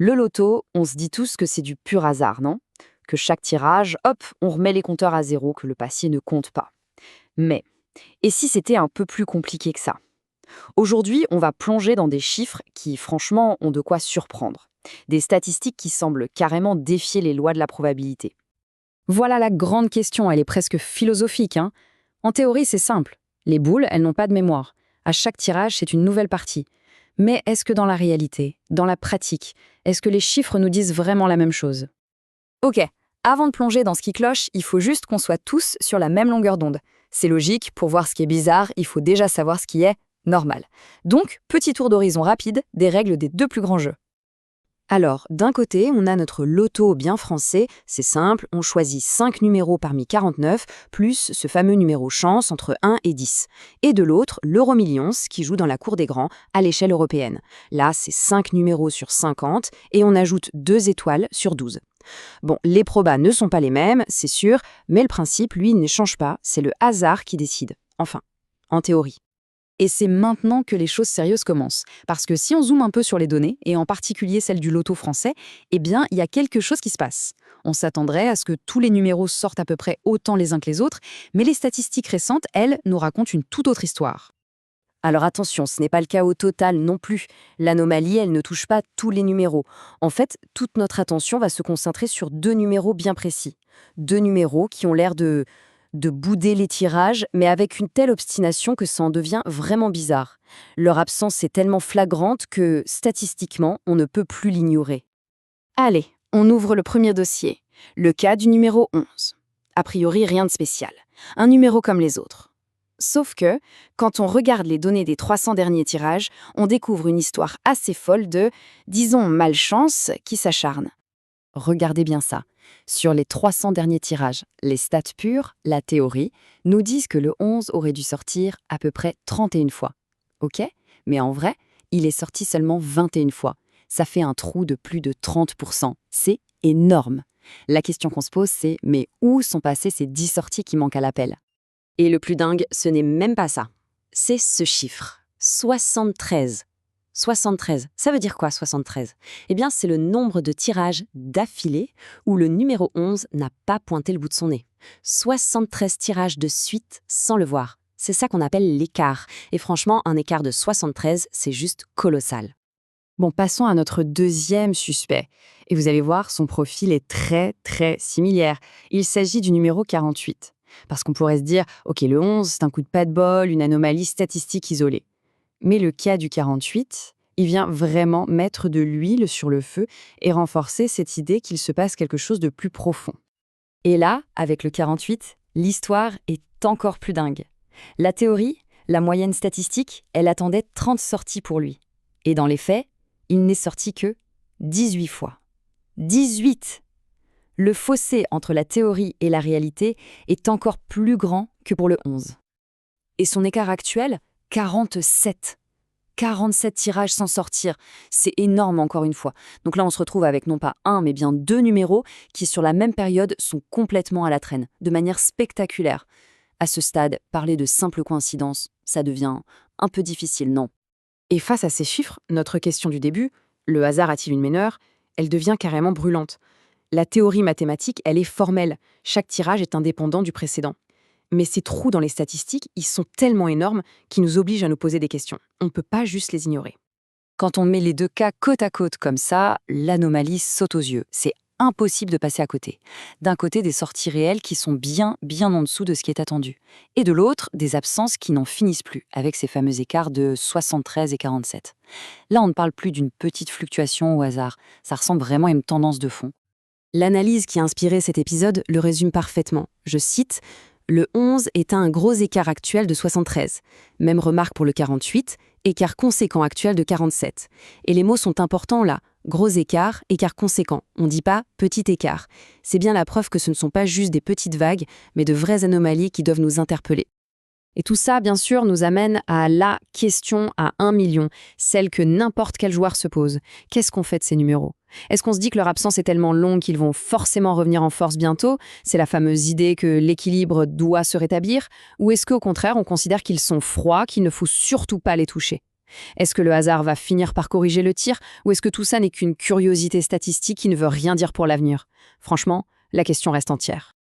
Le loto, on se dit tous que c'est du pur hasard, non? Que chaque tirage, hop, on remet les compteurs à zéro, que le passé ne compte pas. Mais, et si c'était un peu plus compliqué que ça? Aujourd'hui, on va plonger dans des chiffres qui, franchement, ont de quoi surprendre. Des statistiques qui semblent carrément défier les lois de la probabilité. Voilà la grande question, elle est presque philosophique, hein. En théorie, c'est simple. Les boules, elles n'ont pas de mémoire. À chaque tirage, c'est une nouvelle partie. Mais est-ce que dans la réalité, dans la pratique, est-ce que les chiffres nous disent vraiment la même chose? Ok, avant de plonger dans ce qui cloche, il faut juste qu'on soit tous sur la même longueur d'onde. C'est logique, pour voir ce qui est bizarre, il faut déjà savoir ce qui est normal. Donc, petit tour d'horizon rapide des règles des deux plus grands jeux. Alors, d'un côté, on a notre loto bien français, c'est simple, on choisit 5 numéros parmi 49, plus ce fameux numéro chance entre 1 et 10. Et de l'autre, l'Euromillions, qui joue dans la cour des grands, à l'échelle européenne. Là, c'est 5 numéros sur 50, et on ajoute 2 étoiles sur 12. Bon, les probas ne sont pas les mêmes, c'est sûr, mais le principe, lui, ne change pas, c'est le hasard qui décide. Enfin, en théorie. Et c'est maintenant que les choses sérieuses commencent. Parce que si on zoome un peu sur les données, et en particulier celles du loto français, eh bien, il y a quelque chose qui se passe. On s'attendrait à ce que tous les numéros sortent à peu près autant les uns que les autres, mais les statistiques récentes, elles, nous racontent une toute autre histoire. Alors attention, ce n'est pas le cas au total non plus. L'anomalie, elle ne touche pas tous les numéros. En fait, toute notre attention va se concentrer sur 2 numéros bien précis. 2 numéros qui ont l'air de bouder les tirages, mais avec une telle obstination que ça en devient vraiment bizarre. Leur absence est tellement flagrante que, statistiquement, on ne peut plus l'ignorer. Allez, on ouvre le premier dossier. Le cas du numéro 11. A priori, rien de spécial. Un numéro comme les autres. Sauf que, quand on regarde les données des 300 derniers tirages, on découvre une histoire assez folle de, disons, malchance qui s'acharne. Regardez bien ça. Sur les 300 derniers tirages, les stats pures, la théorie, nous disent que le 11 aurait dû sortir à peu près 31 fois. Ok? Mais en vrai, il est sorti seulement 21 fois. Ça fait un trou de plus de 30%. C'est énorme. La question qu'on se pose, c'est mais où sont passées ces 10 sorties qui manquent à l'appel? Et le plus dingue, ce n'est même pas ça. C'est ce chiffre. 73. 73. Ça veut dire quoi, 73? Eh bien, c'est le nombre de tirages d'affilée où le numéro 11 n'a pas pointé le bout de son nez. 73 tirages de suite sans le voir. C'est ça qu'on appelle l'écart. Et franchement, un écart de 73, c'est juste colossal. Bon, passons à notre deuxième suspect. Et vous allez voir, son profil est très, très similaire. Il s'agit du numéro 48. Parce qu'on pourrait se dire, ok, le 11, c'est un coup de pas de bol, une anomalie statistique isolée. Mais le cas du 48, il vient vraiment mettre de l'huile sur le feu et renforcer cette idée qu'il se passe quelque chose de plus profond. Et là, avec le 48, l'histoire est encore plus dingue. La théorie, la moyenne statistique, elle attendait 30 sorties pour lui. Et dans les faits, il n'est sorti que 18 fois. 18! Le fossé entre la théorie et la réalité est encore plus grand que pour le 11. Et son écart actuel, 47. 47 tirages sans sortir. C'est énorme encore une fois. Donc là, on se retrouve avec non pas un, mais bien 2 numéros qui, sur la même période, sont complètement à la traîne, de manière spectaculaire. À ce stade, parler de simple coïncidence, ça devient un peu difficile, non? Et face à ces chiffres, notre question du début, le hasard a-t-il une meneur, elle devient carrément brûlante. La théorie mathématique, elle est formelle. Chaque tirage est indépendant du précédent. Mais ces trous dans les statistiques, ils sont tellement énormes qu'ils nous obligent à nous poser des questions. On ne peut pas juste les ignorer. Quand on met les deux cas côte à côte comme ça, l'anomalie saute aux yeux. C'est impossible de passer à côté. D'un côté, des sorties réelles qui sont bien en dessous de ce qui est attendu. Et de l'autre, des absences qui n'en finissent plus, avec ces fameux écarts de 73 et 47. Là, on ne parle plus d'une petite fluctuation au hasard. Ça ressemble vraiment à une tendance de fond. L'analyse qui a inspiré cet épisode le résume parfaitement. Je cite « Le 11 est un gros écart actuel de 73. Même remarque pour le 48, écart conséquent actuel de 47. Et les mots sont importants là. Gros écart, écart conséquent. On ne dit pas petit écart. C'est bien la preuve que ce ne sont pas juste des petites vagues, mais de vraies anomalies qui doivent nous interpeller. Et tout ça, bien sûr, nous amène à la question à 1 million, celle que n'importe quel joueur se pose. Qu'est-ce qu'on fait de ces numéros? Est-ce qu'on se dit que leur absence est tellement longue qu'ils vont forcément revenir en force bientôt? C'est la fameuse idée que l'équilibre doit se rétablir? Ou est-ce qu'au contraire, on considère qu'ils sont froids, qu'il ne faut surtout pas les toucher? Est-ce que le hasard va finir par corriger le tir, ou est-ce que tout ça n'est qu'une curiosité statistique qui ne veut rien dire pour l'avenir? Franchement, la question reste entière.